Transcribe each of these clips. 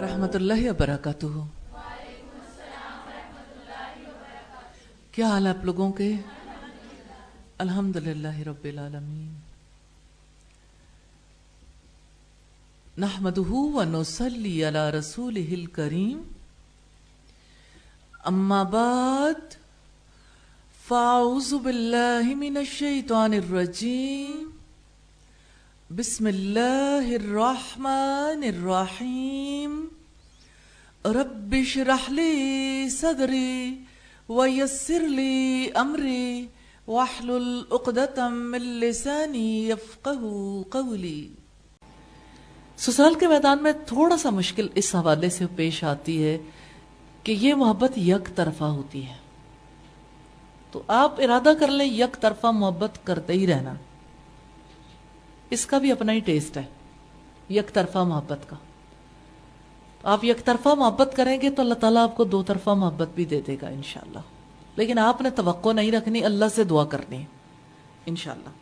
رحمۃ اللہ وبرکاتہ۔ کیا حال ہے آپ لوگوں کے؟ الحمدللہ رب العالمین۔ نحمدہ ونصلی علی رسولہ الکریم، اما بعد فاعوذ باللہ من الشیطان الرجیم، بسم اللہ الرحمن الرحیم۔ رب اشرح لی صدری ویسر لی امری واحلل عقدۃ من لسانی یفقہوا قولی۔ سسرال کے میدان میں تھوڑا سا مشکل اس حوالے سے پیش آتی ہے کہ یہ محبت یک طرفہ ہوتی ہے، تو آپ ارادہ کر لیں یک طرفہ محبت کرتے ہی رہنا۔ اس کا بھی اپنا ہی ٹیسٹ ہے یک طرفہ محبت کا۔ آپ یک طرفہ محبت کریں گے تو اللہ تعالیٰ آپ کو دو طرفہ محبت بھی دے دے گا انشاءاللہ، لیکن آپ نے توقع نہیں رکھنی، اللہ سے دعا کرنی ہے انشاءاللہ۔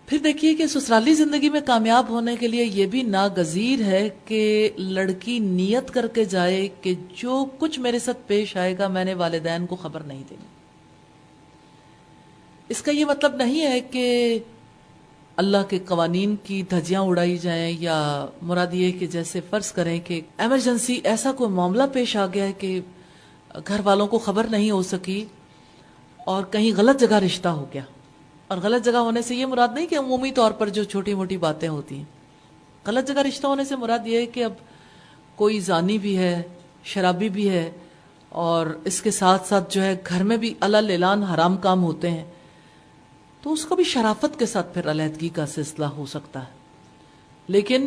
پھر دیکھیے کہ سسرالی زندگی میں کامیاب ہونے کے لیے یہ بھی ناگزیر ہے کہ لڑکی نیت کر کے جائے کہ جو کچھ میرے ساتھ پیش آئے گا میں نے والدین کو خبر نہیں دینی۔ اس کا یہ مطلب نہیں ہے کہ اللہ کے قوانین کی دھجیاں اڑائی جائیں، یا مراد یہ کہ جیسے فرض کریں کہ ایمرجنسی ایسا کوئی معاملہ پیش آ گیا ہے کہ گھر والوں کو خبر نہیں ہو سکی اور کہیں غلط جگہ رشتہ ہو گیا۔ اور غلط جگہ ہونے سے یہ مراد نہیں کہ عمومی طور پر جو چھوٹی موٹی باتیں ہوتی ہیں، غلط جگہ رشتہ ہونے سے مراد یہ ہے کہ اب کوئی زانی بھی ہے، شرابی بھی ہے، اور اس کے ساتھ ساتھ جو ہے گھر میں بھی علل اعلان حرام کام ہوتے ہیں، تو اس کو بھی شرافت کے ساتھ پھر علیحدگی کا سلسلہ ہو سکتا ہے، لیکن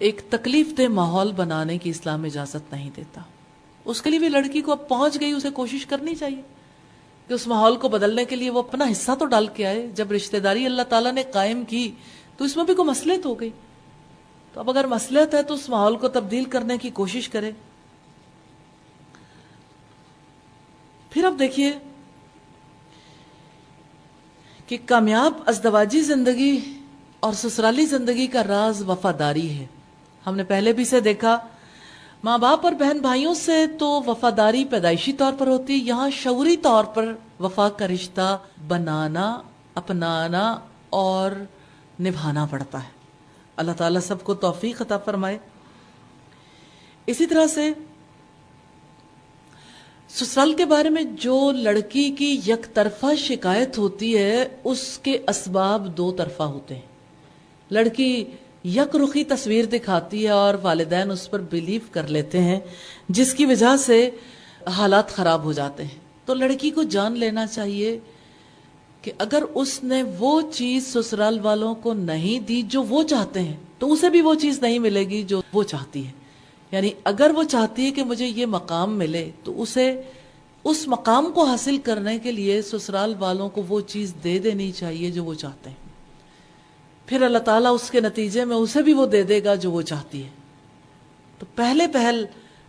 ایک تکلیف دہ ماحول بنانے کی اسلام اجازت نہیں دیتا۔ اس کے لیے بھی لڑکی کو اب پہنچ گئی، اسے کوشش کرنی چاہیے کہ اس ماحول کو بدلنے کے لیے وہ اپنا حصہ تو ڈال کے آئے۔ جب رشتہ داری اللہ تعالیٰ نے قائم کی تو اس میں بھی کوئی مصلحت ہو گئی، تو اب اگر مصلحت ہے تو اس ماحول کو تبدیل کرنے کی کوشش کرے۔ پھر اب دیکھیے کہ کامیاب ازدواجی زندگی اور سسرالی زندگی کا راز وفاداری ہے۔ ہم نے پہلے بھی سے دیکھا، ماں باپ اور بہن بھائیوں سے تو وفاداری پیدائشی طور پر ہوتی، یہاں شعوری طور پر وفا کا رشتہ بنانا، اپنانا اور نبھانا پڑتا ہے۔ اللہ تعالیٰ سب کو توفیق عطا فرمائے۔ اسی طرح سے سسرال کے بارے میں جو لڑکی کی یک طرفہ شکایت ہوتی ہے اس کے اسباب دو طرفہ ہوتے ہیں۔ لڑکی یک رخی تصویر دکھاتی ہے اور والدین اس پر بلیو کر لیتے ہیں، جس کی وجہ سے حالات خراب ہو جاتے ہیں۔ تو لڑکی کو جان لینا چاہیے کہ اگر اس نے وہ چیز سسرال والوں کو نہیں دی جو وہ چاہتے ہیں تو اسے بھی وہ چیز نہیں ملے گی جو وہ چاہتی ہے۔ یعنی اگر وہ چاہتی ہے کہ مجھے یہ مقام ملے تو اسے اس مقام کو حاصل کرنے کے لیے سسرال والوں کو وہ چیز دے دینی چاہیے جو وہ چاہتے ہیں، پھر اللہ تعالیٰ اس کے نتیجے میں اسے بھی وہ دے دے گا جو وہ چاہتی ہے۔ تو پہلے پہل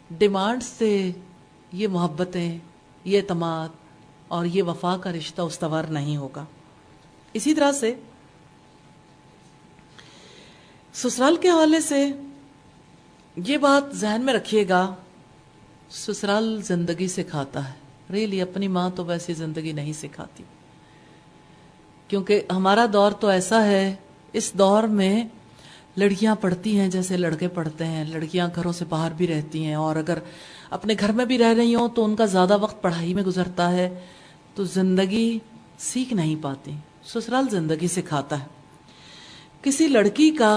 ڈیمانڈ سے یہ محبتیں، یہ اعتماد اور یہ وفا کا رشتہ استوار نہیں ہوگا۔ اسی طرح سے سسرال کے حوالے سے یہ بات ذہن میں رکھیے گا، سسرال زندگی سکھاتا ہے۔ ریلی اپنی ماں تو ویسی زندگی نہیں سکھاتی، کیونکہ ہمارا دور تو ایسا ہے، اس دور میں لڑکیاں پڑھتی ہیں جیسے لڑکے پڑھتے ہیں، لڑکیاں گھروں سے باہر بھی رہتی ہیں، اور اگر اپنے گھر میں بھی رہ رہی ہوں تو ان کا زیادہ وقت پڑھائی میں گزرتا ہے، تو زندگی سیکھ نہیں پاتی۔ سسرال زندگی سکھاتا ہے۔ کسی لڑکی کا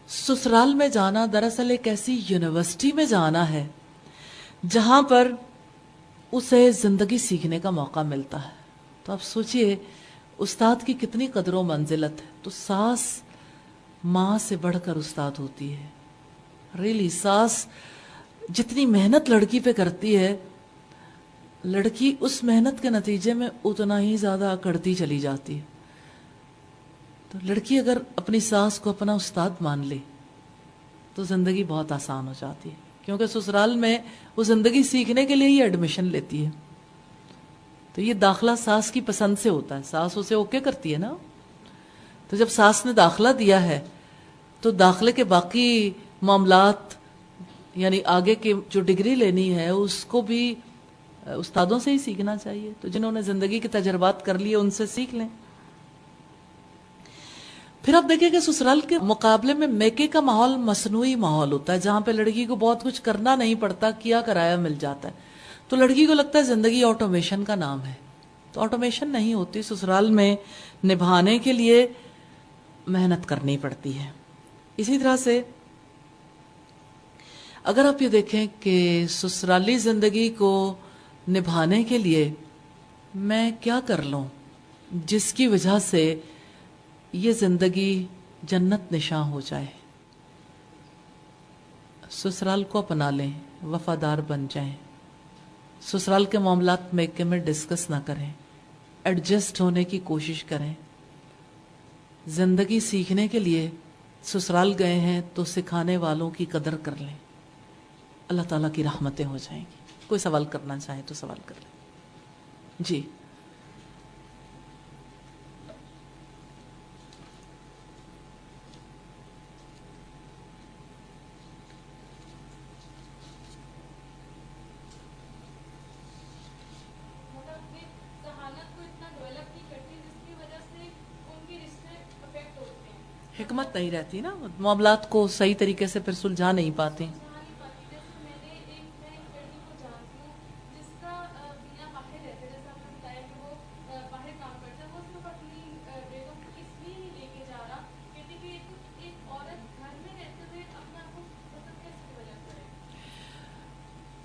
سسرال میں جانا دراصل ایک ایسی یونیورسٹی میں جانا ہے جہاں پر اسے زندگی سیکھنے کا موقع ملتا ہے۔ تو آپ سوچئے استاد کی کتنی قدر و منزلت ہے۔ تو ساس ماں سے بڑھ کر استاد ہوتی ہے۔ ریلی ساس جتنی محنت لڑکی پہ کرتی ہے، لڑکی اس محنت کے نتیجے میں اتنا ہی زیادہ اکڑتی چلی جاتی ہے۔ تو لڑکی اگر اپنی ساس کو اپنا استاد مان لے تو زندگی بہت آسان ہو جاتی ہے، کیونکہ سسرال میں وہ زندگی سیکھنے کے لیے ہی ایڈمیشن لیتی ہے۔ تو یہ داخلہ ساس کی پسند سے ہوتا ہے، ساس اسے اوکے کرتی ہے نا۔ تو جب ساس نے داخلہ دیا ہے تو داخلے کے باقی معاملات یعنی آگے کی جو ڈگری لینی ہے اس کو بھی استادوں سے ہی سیکھنا چاہیے. تو جنہوں نے زندگی کے تجربات کر لیے ان سے سیکھ لیں. پھر آپ دیکھیں کہ سسرال کے مقابلے میں میکے کا ماحول مصنوعی ماحول ہوتا ہے جہاں پہ لڑکی کو بہت کچھ کرنا نہیں پڑتا, کیا کرایا مل جاتا ہے. تو لڑکی کو لگتا ہے زندگی آٹومیشن کا نام ہے. تو آٹومیشن نہیں ہوتی, سسرال میں نبھانے کے لیے محنت کرنی پڑتی ہے. اسی طرح سے اگر آپ یہ دیکھیں کہ سسرالی زندگی کو نبھانے کے لیے میں کیا کر لوں جس کی وجہ سے یہ زندگی جنت نشاں ہو جائے. سسرال کو اپنا لیں, وفادار بن جائیں, سسرال کے معاملات میکے میں ڈسکس نہ کریں, ایڈجسٹ ہونے کی کوشش کریں. زندگی سیکھنے کے لیے سسرال گئے ہیں تو سکھانے والوں کی قدر کر لیں, اللہ تعالیٰ کی رحمتیں ہو جائیں گی. کوئی سوال کرنا چاہے تو سوال کر لیں. جی حکمت نہیں رہتی نا, معاملات کو صحیح طریقے سے پھر سلجھا نہیں پاتے.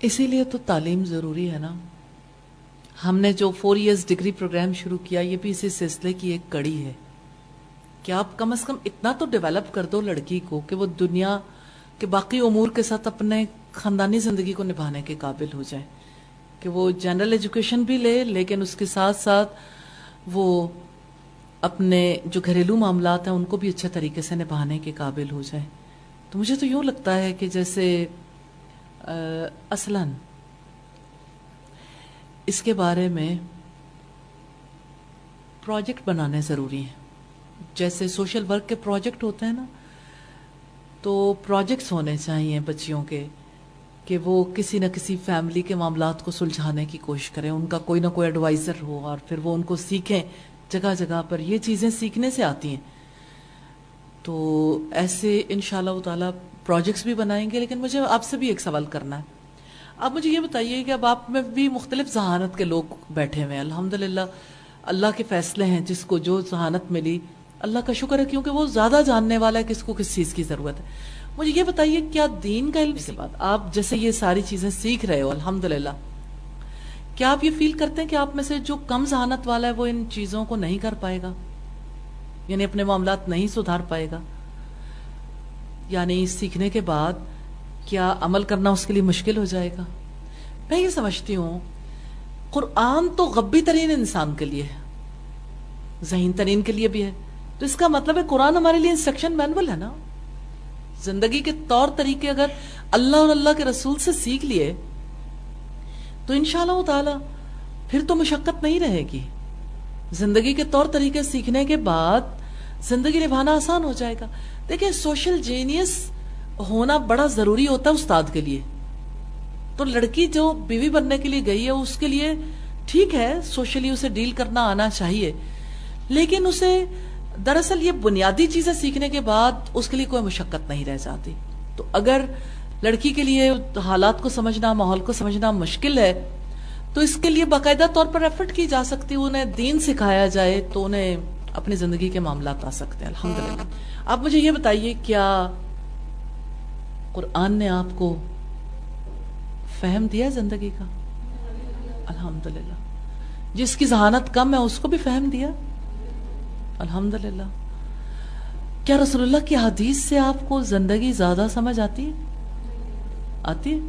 اسی لیے تو تعلیم ضروری ہے نا. ہم نے جو 4 ایئرز ڈگری پروگرام شروع کیا یہ بھی اسی سلسلے کی ایک کڑی ہے کہ آپ کم از کم اتنا تو ڈیولپ کر دو لڑکی کو کہ وہ دنیا کے باقی امور کے ساتھ اپنے خاندانی زندگی کو نبھانے کے قابل ہو جائے, کہ وہ جنرل ایجوکیشن بھی لے لیکن اس کے ساتھ ساتھ وہ اپنے جو گھریلو معاملات ہیں ان کو بھی اچھے طریقے سے نبھانے کے قابل ہو جائے. تو مجھے تو یوں لگتا ہے کہ جیسے اصلاً اس کے بارے میں پروجیکٹ بنانے ضروری ہیں. جیسے سوشل ورک کے پروجیکٹ ہوتے ہیں نا, تو پروجیکٹس ہونے چاہیے بچیوں کے کہ وہ کسی نہ کسی فیملی کے معاملات کو سلجھانے کی کوشش کریں, ان کا کوئی نہ کوئی ایڈوائزر ہو اور پھر وہ ان کو سیکھیں. جگہ جگہ پر یہ چیزیں سیکھنے سے آتی ہیں. تو ایسے انشاءاللہ تعالی پروجیکٹس بھی بنائیں گے. لیکن مجھے آپ سے بھی ایک سوال کرنا ہے. آپ مجھے یہ بتائیے کہ اب آپ میں بھی مختلف ذہانت کے لوگ بیٹھے ہوئے ہیں. الحمدللہ اللہ کے فیصلے ہیں, جس کو جو ذہانت ملی اللہ کا شکر ہے, کیونکہ وہ زیادہ جاننے والا ہے کس کو کس چیز کی ضرورت ہے. مجھے یہ بتائیے کیا دین کا علم کے بعد آپ جیسے یہ ساری چیزیں سیکھ رہے ہو الحمدللہ, کیا آپ یہ فیل کرتے ہیں کہ آپ میں سے جو کم ذہانت والا ہے وہ ان چیزوں کو نہیں کر پائے گا, یعنی اپنے معاملات نہیں سدھار پائے گا؟ یعنی سیکھنے کے بعد کیا عمل کرنا اس کے لیے مشکل ہو جائے گا؟ میں یہ سمجھتی ہوں قرآن تو غبی ترین انسان کے لیے ہے, ذہین ترین کے لیے بھی ہے. تو اس کا مطلب ہے قرآن ہمارے لیے انسٹرکشن مینول ہے نا. زندگی کے طور طریقے اگر اللہ اور اللہ کے رسول سے سیکھ لیے تو انشاءاللہ تعالی پھر تو مشقت نہیں رہے گی. زندگی کے طور طریقے سیکھنے کے بعد زندگی نبھانا آسان ہو جائے گا. دیکھیں سوشل جینیس ہونا بڑا ضروری ہوتا ہے استاد کے لیے. تو لڑکی جو بیوی بننے کے لیے گئی ہے اس کے لیے ٹھیک ہے سوشلی اسے ڈیل کرنا آنا چاہیے, لیکن اسے دراصل یہ بنیادی چیزیں سیکھنے کے بعد اس کے لیے کوئی مشقت نہیں رہ جاتی. تو اگر لڑکی کے لیے حالات کو سمجھنا, ماحول کو سمجھنا مشکل ہے تو اس کے لیے باقاعدہ طور پر ایفرٹ کی جا سکتی, انہیں دین سکھایا جائے تو انہیں اپنی زندگی کے معاملات آ سکتے ہیں الحمدللہ. آپ مجھے یہ بتائیے کیا قرآن نے آپ کو فہم دیا زندگی کا؟ الحمدللہ. جس کی ذہانت کم ہے اس کو بھی فہم دیا الحمدللہ. کیا رسول اللہ کی حدیث سے آپ کو زندگی زیادہ سمجھ آتی ہے؟ آتی ہے.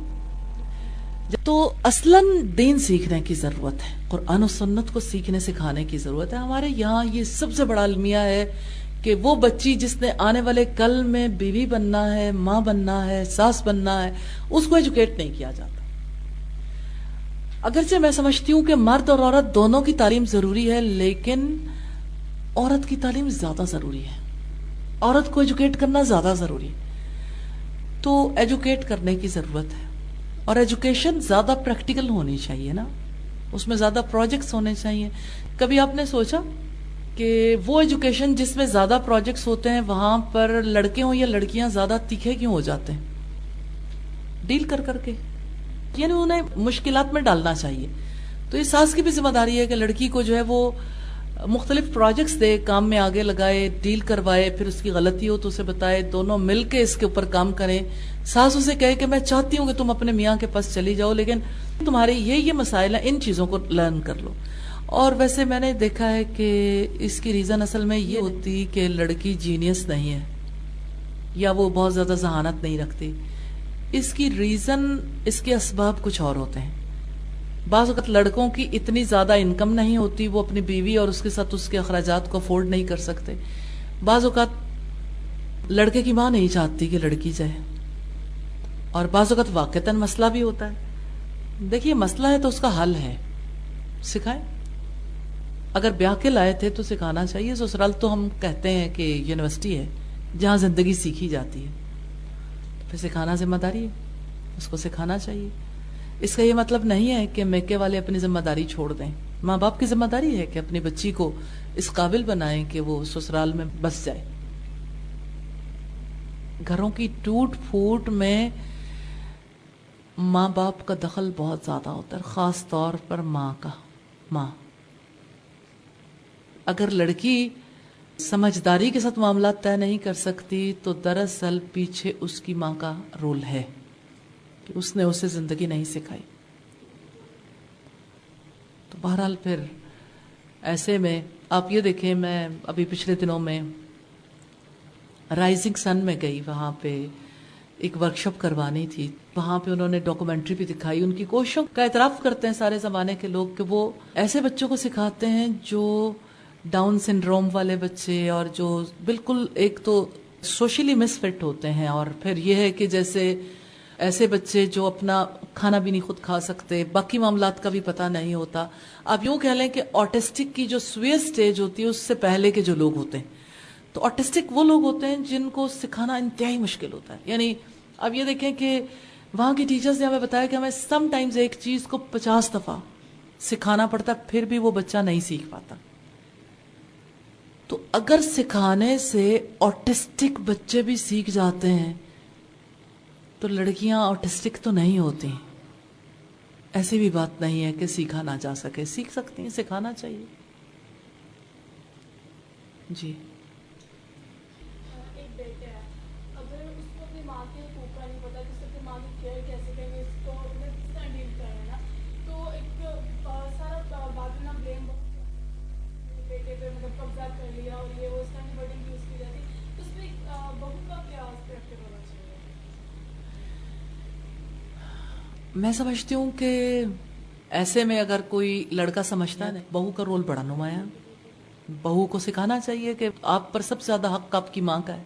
تو اصلاً دین سیکھنے کی ضرورت ہے, قرآن و سنت کو سیکھنے سکھانے کی ضرورت ہے. ہمارے یہاں یہ سب سے بڑا المیہ ہے کہ وہ بچی جس نے آنے والے کل میں بیوی بننا ہے, ماں بننا ہے, ساس بننا ہے, اس کو ایجوکیٹ نہیں کیا جاتا. اگرچہ میں سمجھتی ہوں کہ مرد اور عورت دونوں کی تعلیم ضروری ہے, لیکن عورت کی تعلیم زیادہ ضروری ہے، عورت کو ایجوکیٹ کرنا زیادہ ضروری ہے. تو ایجوکیٹ کرنے کی ضرورت ہے، اور ایجوکیشن زیادہ پریکٹیکل ہونی چاہیے نا، اس میں زیادہ پروجیکٹس ہونے چاہیے. کبھی آپ نے سوچا کہ وہ ایجوکیشن جس میں زیادہ پروجیکٹس ہوتے ہیں وہاں پر لڑکے ہوں یا لڑکیاں زیادہ تیکھے کیوں ہو جاتے ہیں ڈیل کر کر کے؟ یعنی انہیں مشکلات میں ڈالنا چاہیے. تو اس ساس کی بھی ذمہ داری ہے کہ لڑکی کو جو ہے وہ مختلف پروجیکٹس دے، کام میں آگے لگائے، ڈیل کروائے، پھر اس کی غلطی ہو تو اسے بتائے، دونوں مل کے اس کے اوپر کام کریں. ساس اسے کہے کہ میں چاہتی ہوں کہ تم اپنے میاں کے پاس چلی جاؤ، لیکن تمہارے یہ مسائل ہیں، ان چیزوں کو لرن کر لو. اور ویسے میں نے دیکھا ہے کہ اس کی ریزن اصل میں یہ ہوتی کہ لڑکی جینیس نہیں ہے یا وہ بہت زیادہ ذہانت نہیں رکھتی. اس کی ریزن، اس کے اسباب کچھ اور ہوتے ہیں. بعض اوقات لڑکوں کی اتنی زیادہ انکم نہیں ہوتی، وہ اپنی بیوی اور اس کے ساتھ اس کے اخراجات کو افورڈ نہیں کر سکتے. بعض اوقات لڑکے کی ماں نہیں چاہتی کہ لڑکی جائے، اور بعض اوقات واقعتاً مسئلہ بھی ہوتا ہے. دیکھیے مسئلہ ہے تو اس کا حل ہے، سکھائیں. اگر بیاہ کے لائے تھے تو سکھانا چاہیے. سسرال تو ہم کہتے ہیں کہ یونیورسٹی ہے جہاں زندگی سیکھی جاتی ہے، پھر سکھانا ذمہ داری ہے، اس کو سکھانا چاہیے. اس کا یہ مطلب نہیں ہے کہ میکے والے اپنی ذمہ داری چھوڑ دیں. ماں باپ کی ذمہ داری ہے کہ اپنی بچی کو اس قابل بنائیں کہ وہ سسرال میں بس جائے. گھروں کی ٹوٹ پھوٹ میں ماں باپ کا دخل بہت زیادہ ہوتا ہے، خاص طور پر ماں. اگر لڑکی سمجھداری کے ساتھ معاملات طے نہیں کر سکتی تو دراصل پیچھے اس کی ماں کا رول ہے کہ اس نے اسے زندگی نہیں سکھائی. تو بہرحال پھر ایسے میں آپ یہ دیکھیں، میں ابھی پچھلے دنوں میں رائزنگ سن میں گئی، وہاں پہ ایک ورکشاپ کروانی تھی. وہاں پہ انہوں نے ڈاکومنٹری بھی دکھائی. ان کی کوششوں کا اعتراف کرتے ہیں سارے زمانے کے لوگ کہ وہ ایسے بچوں کو سکھاتے ہیں جو ڈاؤن سنڈروم والے بچے، اور جو بالکل ایک تو سوشلی مس فٹ ہوتے ہیں، اور پھر یہ ہے کہ جیسے ایسے بچے جو اپنا کھانا بھی نہیں خود کھا سکتے، باقی معاملات کا بھی پتہ نہیں ہوتا. آپ یوں کہہ لیں کہ آٹسٹک کی جو سوئر سٹیج ہوتی ہے اس سے پہلے کے جو لوگ ہوتے ہیں، تو آٹسٹک وہ لوگ ہوتے ہیں جن کو سکھانا انتہائی مشکل ہوتا ہے. یعنی اب یہ دیکھیں کہ وہاں کی ٹیچرز نے ہمیں بتایا کہ ہمیں سم ٹائمز ایک چیز کو 50 دفعہ سکھانا پڑتا ہے، پھر بھی وہ بچہ نہیں سیکھ پاتا. تو اگر سکھانے سے آٹسٹک بچے بھی سیکھ جاتے ہیں تو لڑکیاں آٹسٹک تو نہیں ہوتی. ایسی بھی بات نہیں ہے کہ سیکھا نہ جا سکے، سیکھ سکتی ہیں، سکھانا چاہیے. جی ایک بیٹا ہے، اگر اس کو اپنی ماں کے حقوق کا نہیں پتا کہ اس کو اپنی ماں کی کیئر کیسے کریں، اس کو کس طرح ڈیل کرنا ہے نا، تو ایک سارا بعد میں بلیم بیٹے پہ مطلب قبضہ کر لیا اور یہ وہ اس طرح کی ورڈنگ یوز کی جاتی، تو اس میں بہو کا کیا اسپیکٹ ہونا چاہیے؟ میں سمجھتی ہوں کہ ایسے میں اگر کوئی لڑکا سمجھتا ہے بہو کا رول بڑا نمایاں. بہو کو سکھانا چاہیے کہ آپ پر سب سے زیادہ حق آپ کی ماں کا ہے.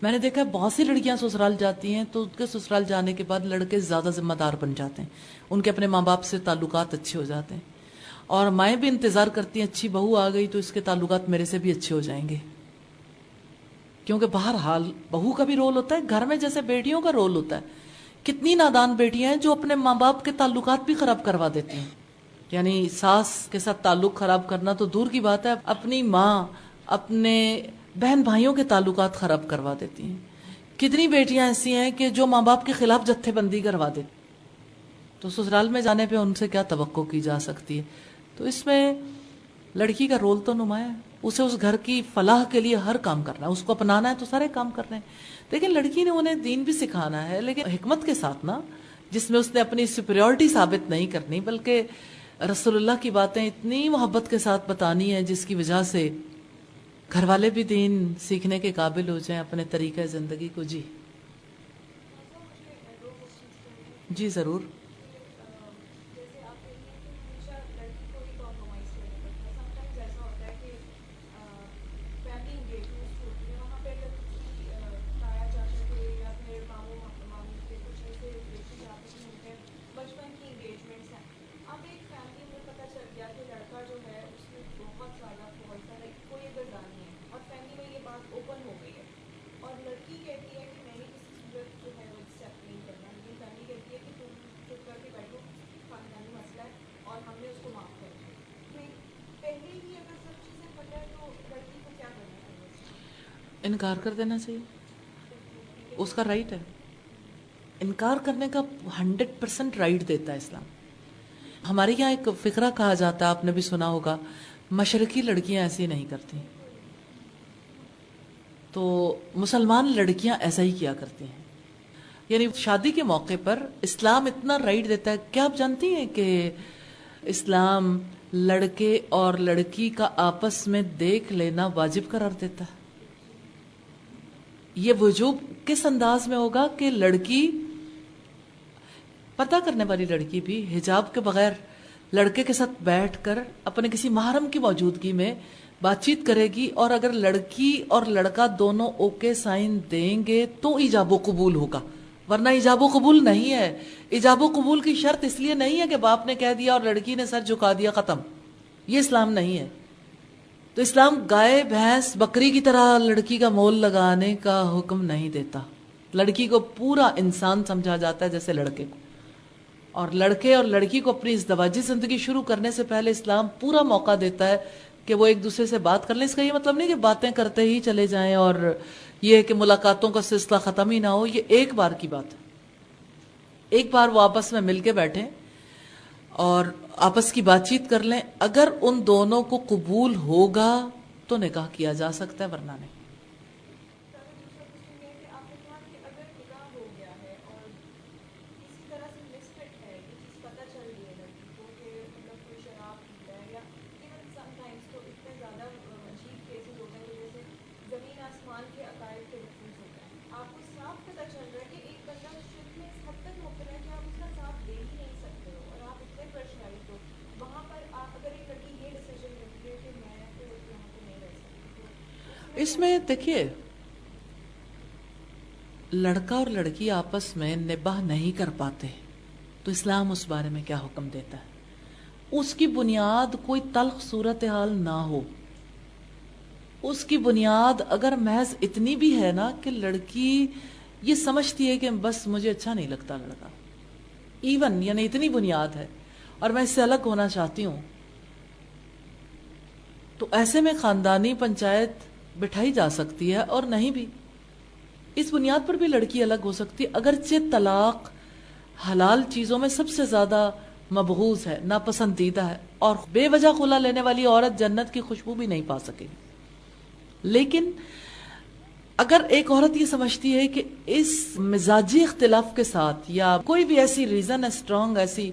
میں نے دیکھا ہے بہت سی لڑکیاں سسرال جاتی ہیں تو ان کے سسرال جانے کے بعد لڑکے زیادہ ذمہ دار بن جاتے ہیں، ان کے اپنے ماں باپ سے تعلقات اچھے ہو جاتے ہیں، اور مائیں بھی انتظار کرتی ہیں اچھی بہو آ گئی تو اس کے تعلقات میرے سے بھی اچھے ہو جائیں گے. کیونکہ بہرحال بہو کا بھی رول ہوتا ہے گھر میں، جیسے بیٹیوں کا رول ہوتا ہے. کتنی نادان بیٹیاں ہیں جو اپنے ماں باپ کے تعلقات بھی خراب کروا دیتی ہیں. یعنی ساس کے ساتھ تعلق خراب کرنا تو دور کی بات ہے، اپنی ماں، اپنے بہن بھائیوں کے تعلقات خراب کروا دیتی ہیں. کتنی بیٹیاں ایسی ہیں کہ جو ماں باپ کے خلاف جتھے بندی کروا دیتی. تو سسرال میں جانے پہ ان سے کیا توقع کی جا سکتی ہے؟ تو اس میں لڑکی کا رول تو نمایاں ہے، اسے اس گھر کی فلاح کے لیے ہر کام کرنا ہے، اس کو اپنانا ہے تو سارے کام کرنے ہیں. لیکن لڑکی نے انہیں دین بھی سکھانا ہے، لیکن حکمت کے ساتھ نا، جس میں اس نے اپنی سپیریورٹی ثابت نہیں کرنی، بلکہ رسول اللہ کی باتیں اتنی محبت کے ساتھ بتانی ہے جس کی وجہ سے گھر والے بھی دین سیکھنے کے قابل ہو جائیں اپنے طریقہ زندگی کو. جی جی ضرور. جیسے آپ کہتی ہیں کہ ہمیشہ لڑکی کو ہی کمپرومائز کرنا پڑتا ہے، سم ٹائمز ایسا ہوتا ہے کہ فیملی انگیجمنٹس ہوتی ہیں، وہاں پہ اگر کسی تایا چاچا کے یا پھر ماموں مامی کے کچھ ایسے ریلیٹیو آتے ہیں جن کے بچپن کی انگیجمنٹس ہیں، اب ایک فیملی میں پتہ چل گیا کہ لڑکا جو ہے اس میں بہت زیادہ فالٹ ہے، کوئی اگر گانا انکار کر دینا چاہیے، اس کا رائٹ ہے، انکار کرنے کا 100% رائٹ دیتا ہے اسلام. ہمارے یہاں ایک فقرہ کہا جاتا ہے، آپ نے بھی سنا ہوگا، مشرقی لڑکیاں ایسے نہیں کرتی، تو مسلمان لڑکیاں ایسا ہی کیا کرتی ہیں. یعنی شادی کے موقع پر اسلام اتنا رائٹ دیتا ہے. کیا آپ جانتی ہیں کہ اسلام لڑکے اور لڑکی کا آپس میں دیکھ لینا واجب قرار دیتا ہے؟ یہ وجوب کس انداز میں ہوگا کہ لڑکی، پردہ کرنے والی لڑکی بھی حجاب کے بغیر لڑکے کے ساتھ بیٹھ کر اپنے کسی محرم کی موجودگی میں بات چیت کرے گی، اور اگر لڑکی اور لڑکا دونوں اوکے سائن دیں گے تو ایجاب و قبول ہوگا، ورنہ ایجاب و قبول نہیں ہے. ایجاب و قبول کی شرط اس لیے نہیں ہے کہ باپ نے کہہ دیا اور لڑکی نے سر جھکا دیا، ختم. یہ اسلام نہیں ہے. تو اسلام گائے بھینس بکری کی طرح لڑکی کا مول لگانے کا حکم نہیں دیتا. لڑکی کو پورا انسان سمجھا جاتا ہے جیسے لڑکے کو، اور لڑکے اور لڑکی کو اپنی ازدواجی زندگی شروع کرنے سے پہلے اسلام پورا موقع دیتا ہے کہ وہ ایک دوسرے سے بات کر لیں. اس کا یہ مطلب نہیں کہ باتیں کرتے ہی چلے جائیں اور یہ کہ ملاقاتوں کا سلسلہ ختم ہی نہ ہو. یہ ایک بار کی بات ہے، ایک بار وہ آپس میں مل کے بیٹھیں اور آپس کی بات چیت کر لیں. اگر ان دونوں کو قبول ہوگا تو نکاح کیا جا سکتا ہے، ورنہ نہیں. اس میں دیکھیے، لڑکا اور لڑکی آپس میں نباہ نہیں کر پاتے تو اسلام اس بارے میں کیا حکم دیتا ہے؟ اس کی بنیاد کوئی تلخ صورتحال نہ ہو. اس کی بنیاد اگر محض اتنی بھی ہے نا کہ لڑکی یہ سمجھتی ہے کہ بس مجھے اچھا نہیں لگتا لڑکا، ایون یعنی اتنی بنیاد ہے اور میں اس سے الگ ہونا چاہتی ہوں، تو ایسے میں خاندانی پنچایت بٹھائی جا سکتی ہے. اور نہیں بھی، اس بنیاد پر بھی لڑکی الگ ہو سکتی ہے. اگرچہ طلاق حلال چیزوں میں سب سے زیادہ مبغوض ہے، ناپسندیدہ ہے، اور بے وجہ خلا لینے والی عورت جنت کی خوشبو بھی نہیں پا سکے گی. لیکن اگر ایک عورت یہ سمجھتی ہے کہ اس مزاجی اختلاف کے ساتھ یا کوئی بھی ایسی ریزن ہے اسٹرانگ ایسی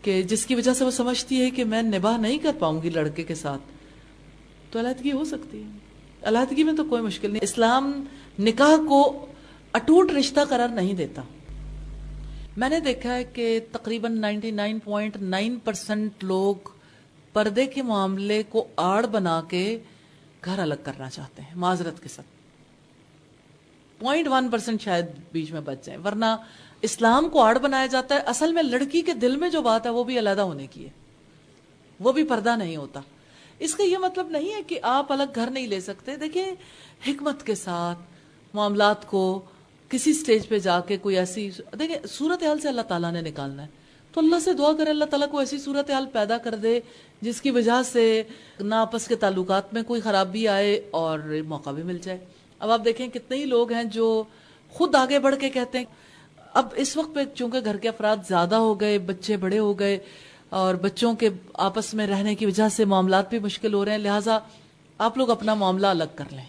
کہ جس کی وجہ سے وہ سمجھتی ہے کہ میں نباہ نہیں کر پاؤں گی لڑکے کے ساتھ، تو علیحدگی ہو سکتی ہے. علیحدگی میں تو کوئی مشکل نہیں. اسلام نکاح کو اٹوٹ رشتہ قرار نہیں دیتا. میں نے دیکھا ہے کہ تقریباً 99.9% لوگ پردے کے معاملے کو آڑ بنا کے گھر الگ کرنا چاہتے ہیں، معذرت کے ساتھ. 0.1% شاید بیچ میں بچ جائیں، ورنہ اسلام کو آڑ بنایا جاتا ہے. اصل میں لڑکی کے دل میں جو بات ہے وہ بھی علیحدہ ہونے کی ہے، وہ بھی پردہ نہیں ہوتا. اس کا یہ مطلب نہیں ہے کہ آپ الگ گھر نہیں لے سکتے. دیکھیں، حکمت کے ساتھ معاملات کو کسی سٹیج پہ جا کے کوئی ایسی، دیکھیں صورتحال سے اللہ تعالیٰ نے نکالنا ہے، تو اللہ سے دعا کرے اللہ تعالیٰ کو ایسی صورتحال پیدا کر دے جس کی وجہ سے نہ آپس کے تعلقات میں کوئی خرابی آئے اور موقع بھی مل جائے. اب آپ دیکھیں کتنے ہی لوگ ہیں جو خود آگے بڑھ کے کہتے ہیں. اب اس وقت پہ چونکہ گھر کے افراد زیادہ ہو گئے، بچے بڑے ہو گئے اور بچوں کے آپس میں رہنے کی وجہ سے معاملات بھی مشکل ہو رہے ہیں، لہٰذا آپ لوگ اپنا معاملہ الگ کر لیں.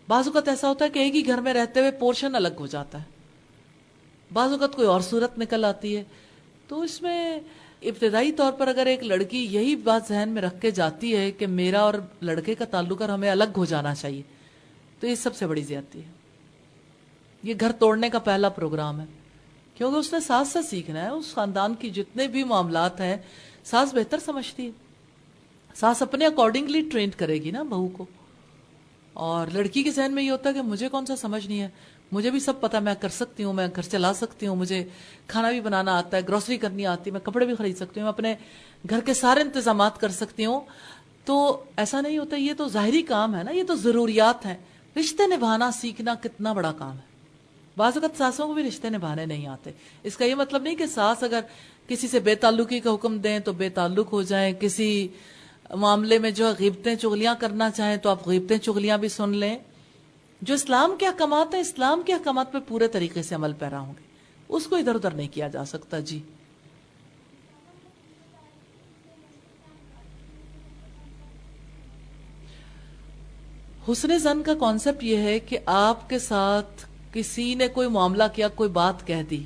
بعض اوقات ایسا ہوتا ہے کہ ایک ہی گھر میں رہتے ہوئے پورشن الگ ہو جاتا ہے، بعض اوقات کوئی اور صورت نکل آتی ہے. تو اس میں ابتدائی طور پر اگر ایک لڑکی یہی بات ذہن میں رکھ کے جاتی ہے کہ میرا اور لڑکے کا تعلق اور ہمیں الگ ہو جانا چاہیے، تو یہ سب سے بڑی زیادتی ہے. یہ گھر توڑنے کا پہلا پروگرام ہے، کیونکہ اس نے ساس سے سیکھنا ہے. اس خاندان کی جتنے بھی معاملات ہیں ساس بہتر سمجھتی ہے، ساس اپنے اکارڈنگلی ٹرینڈ کرے گی نا بہو کو. اور لڑکی کے ذہن میں یہ ہوتا ہے کہ مجھے کون سا سمجھ نہیں ہے، مجھے بھی سب پتا، میں کر سکتی ہوں، میں گھر چلا سکتی ہوں، مجھے کھانا بھی بنانا آتا ہے، گروسری کرنی آتی ہے، میں کپڑے بھی خرید سکتی ہوں، میں اپنے گھر کے سارے انتظامات کر سکتی ہوں. تو ایسا نہیں ہوتا. یہ تو ظاہری کام ہے نا، یہ تو ضروریات ہیں. رشتے نبھانا سیکھنا کتنا بڑا کام ہے. بعض اوقات ساسوں کو بھی رشتے نبھانے نہیں آتے. اس کا یہ مطلب نہیں کہ ساس اگر کسی سے بے تعلقی کا حکم دیں تو بے تعلق ہو جائیں، کسی معاملے میں جو غیبتیں چغلیاں کرنا چاہیں تو آپ غیبتیں چغلیاں بھی سن لیں. جو اسلام کے احکامات ہیں، اسلام کے احکامات پہ پورے طریقے سے عمل پیرا ہوں گے، اس کو ادھر ادھر نہیں کیا جا سکتا. جی حسن زن کا کانسیپٹ یہ ہے کہ آپ کے ساتھ کسی نے کوئی معاملہ کیا، کوئی بات کہہ دی،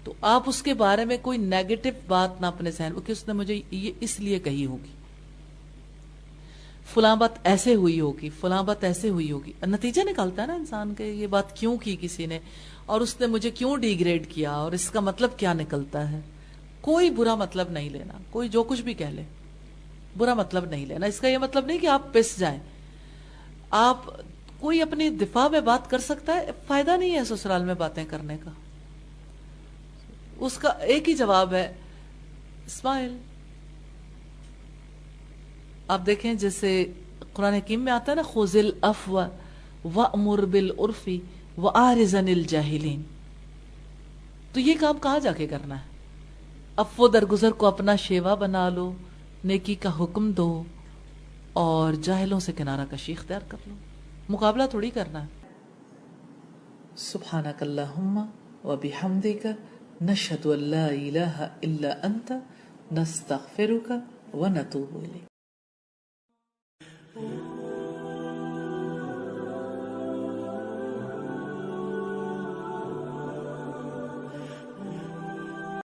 تو آپ اس کے بارے میں کوئی نیگیٹو بات نہ اپنے ذہن میں کہ اس نے مجھے یہ اس لیے کہی ہوگی، فلاں بات ایسے ہوئی ہوگی، فلاں بات ایسے ہوئی ہوگی. نتیجہ نکالتا ہے نا انسان کے، یہ بات کیوں کی کسی نے، اور اس نے مجھے کیوں ڈی گریڈ کیا، اور اس کا مطلب کیا نکلتا ہے. کوئی برا مطلب نہیں لینا، کوئی جو کچھ بھی کہہ لے برا مطلب نہیں لینا. اس کا یہ مطلب نہیں کہ آپ پس جائیں. آپ کوئی اپنی دفاع میں بات کر سکتا ہے، فائدہ نہیں ہے سسرال میں باتیں کرنے کا. اس کا ایک ہی جواب ہے اسمائل. آپ دیکھیں جیسے قرآن حکیم میں آتا ہے نا، خذ العفو وامر بالعرف واعرض عن الجاہلین. تو یہ کام کہاں جا کے کرنا ہے؟ عفو درگزر کو اپنا شیوا بنا لو، نیکی کا حکم دو، اور جاہلوں سے کنارہ کشی اختیار کر لو. مقابلہ تھوڑی کرنا ہے. سبحانک اللہم وبحمدک نشہد ان لا الہ الا انت نستغفرک ونتوب الیک.